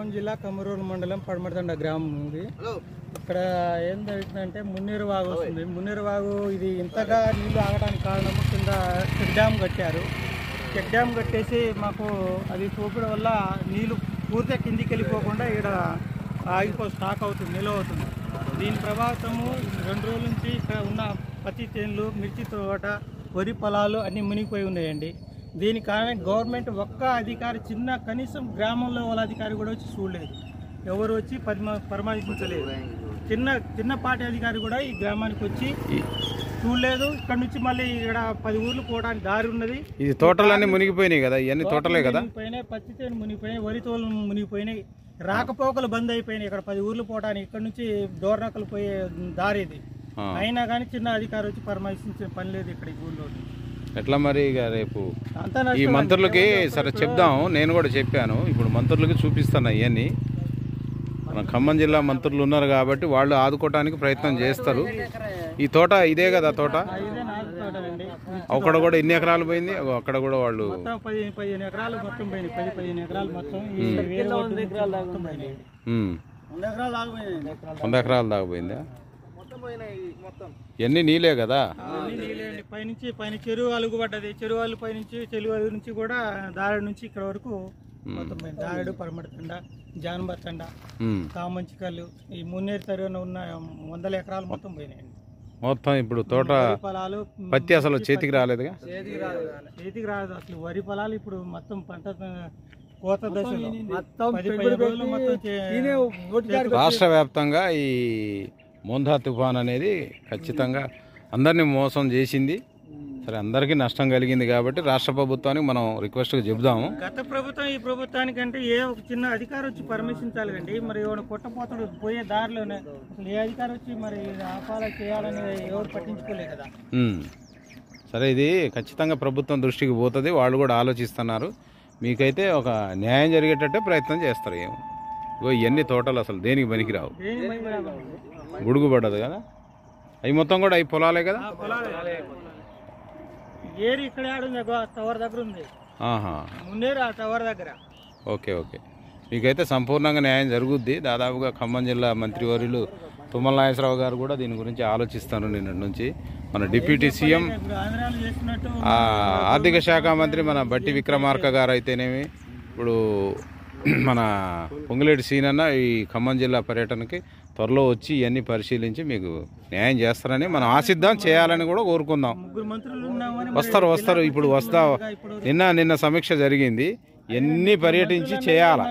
ఖమ్మం జిల్లా కమ్మరూరు మండలం పడమరదండ గ్రామం ఉంది. ఇక్కడ ఏం జరుగుతుందంటే మున్నీరు వాగు వస్తుంది. మున్నీరు వాగు ఇది ఇంతగా నీళ్లు ఆగడానికి కారణము కింద చెక్ డ్యామ్ కట్టారు. చెక్ డ్యామ్ కట్టేసి మాకు అది చూపడం వల్ల నీళ్లు పూర్తిగా కిందికి వెళ్ళిపోకుండా ఇక్కడ స్టాక్ అవుతుంది, నిల్వ అవుతుంది. దీని ప్రభావితము 2 రోజుల నుంచి ఇక్కడ ఉన్న పత్తి చేనులు, మిర్చి తోట, వరి పొలాలు అన్నీ మునిగిపోయి ఉన్నాయండి. దీని కారణం గవర్నమెంట్ ఒక్క అధికారి కనీసం గ్రామంలో వాళ్ళ అధికారి కూడా వచ్చి చూడలేదు, ఎవరు వచ్చి పరామర్శించలేదు. చిన్నపాటి అధికారి కూడా ఈ గ్రామానికి వచ్చి చూడలేదు. ఇక్కడ నుంచి మళ్ళీ ఇక్కడ 10 ఊర్లు పోవడానికి దారి ఉన్నది. ఇది తోటలన్నీ మునిగిపోయినాయి కదా, ఇవన్నీ తోటలే కదా, పత్తి చేను మునిగిపోయినాయి, వరి తోటలు మునిగిపోయినాయి, రాకపోకలు బంద్ అయిపోయినాయి. ఇక్కడ 10 ఊర్లు పోవడానికి ఇక్కడ నుంచి డోర్నకలు పోయే దారి ఇది. అయినా కానీ చిన్న అధికారి వచ్చి పరామర్శించిన పని లేదు ఇక్కడ ఈ ఊళ్ళో. ఎట్లా మరి ఇక రేపు ఈ మంత్రులకి సరే చెప్దాం, నేను కూడా చెప్పాను. ఇప్పుడు మంత్రులకి చూపిస్తాను ఇవన్నీ. మన ఖమ్మం జిల్లా మంత్రులు ఉన్నారు కాబట్టి వాళ్ళు ఆదుకోవడానికి ప్రయత్నం చేస్తారు. ఈ తోట ఇదే కదా తోట, అక్కడ కూడా ఎన్ని ఎకరాలు పోయింది, అక్కడ కూడా వాళ్ళు 15 ఎకరాలు మొత్తం పోయింది. 10-15 ఎకరాలు మొత్తం 100 ఎకరాలు దాకా పోయిందా? ఎన్ని నీళ్ళే కదా, పైన చెరువు అలుగుపడ్డది. చెరువు అలుగు పైనుంచి చెరువు అలుగు నుంచి కూడా దారి నుంచి ఇక్కడ వరకు మొత్తం పోయింది. దారెడు, పరమడతండ, జానబత్తండ, కామంచికల్లు, ఈ మున్నేరు తరువున ఉన్న 100 ఎకరాలు మొత్తం పోయినాయండి. మొత్తం ఇప్పుడు తోట పొలాలు పత్తి అసలు చేతికి రాలేదుగా, చేతికి రాదు అసలు. వరి పొలాలు ఇప్పుడు మొత్తం పంట కోత దశలో రాష్ట్ర వ్యాప్తంగా ఈ మోందా తుఫాన్ అనేది ఖచ్చితంగా అందరినీ మోసం చేసింది. సరే, అందరికీ నష్టం కలిగింది కాబట్టి రాష్ట్ర ప్రభుత్వానికి మనం రిక్వెస్ట్గా చెబుదాము. గత ప్రభుత్వం ఈ ప్రభుత్వానికంటే ఏ ఒక చిన్న అధికారి వచ్చి పర్మిషించాలి కండి. మరి ఎవరు కొట్టపోతాడు పోయే దారిలోనే అసలు ఏ అధికారి వచ్చి మరి ఆపాలా చేయాలని ఎవరు పట్టించుకోలే కదా. సరే, ఇది ఖచ్చితంగా ప్రభుత్వం దృష్టికి పోతుంది, వాళ్ళు కూడా ఆలోచిస్తున్నారు. మీకైతే ఒక న్యాయం జరిగేటట్టే ప్రయత్నం చేస్తారు. ఇగో ఇవన్నీ తోటలు అసలు దేనికి పనికిరావు, గుడుగు పడ్డదు కదా, అవి మొత్తం కూడా అవి పొలాలే కదా. ఏరి ఇక్కడ టవర్ దగ్గర ఉంది, మున్నేరు ఆ టవర్ దగ్గర. ఓకే, మీకైతే సంపూర్ణంగా న్యాయం జరుగుద్ది. దాదాపుగా ఖమ్మం జిల్లా మంత్రివర్యులు తుమ్మల నాగేశ్వరరావు గారు కూడా దీని గురించి ఆలోచిస్తారు. నిన్నటి నుంచి మన డిప్యూటీ సీఎం, ఆర్థిక శాఖ మంత్రి మన బట్టి విక్రమార్క గారు అయితేనేమి, ఇప్పుడు మన పొంగులేటి సీనన్న ఈ ఖమ్మం జిల్లా పర్యటనకి త్వరలో వచ్చి ఇవన్నీ పరిశీలించి మీకు న్యాయం చేస్తారని మనం ఆశిద్దాం, చేయాలని కూడా కోరుకుందాం. వస్తారు ఇప్పుడు నిన్న సమీక్ష జరిగింది, ఎన్ని పర్యటించి చేయాలి.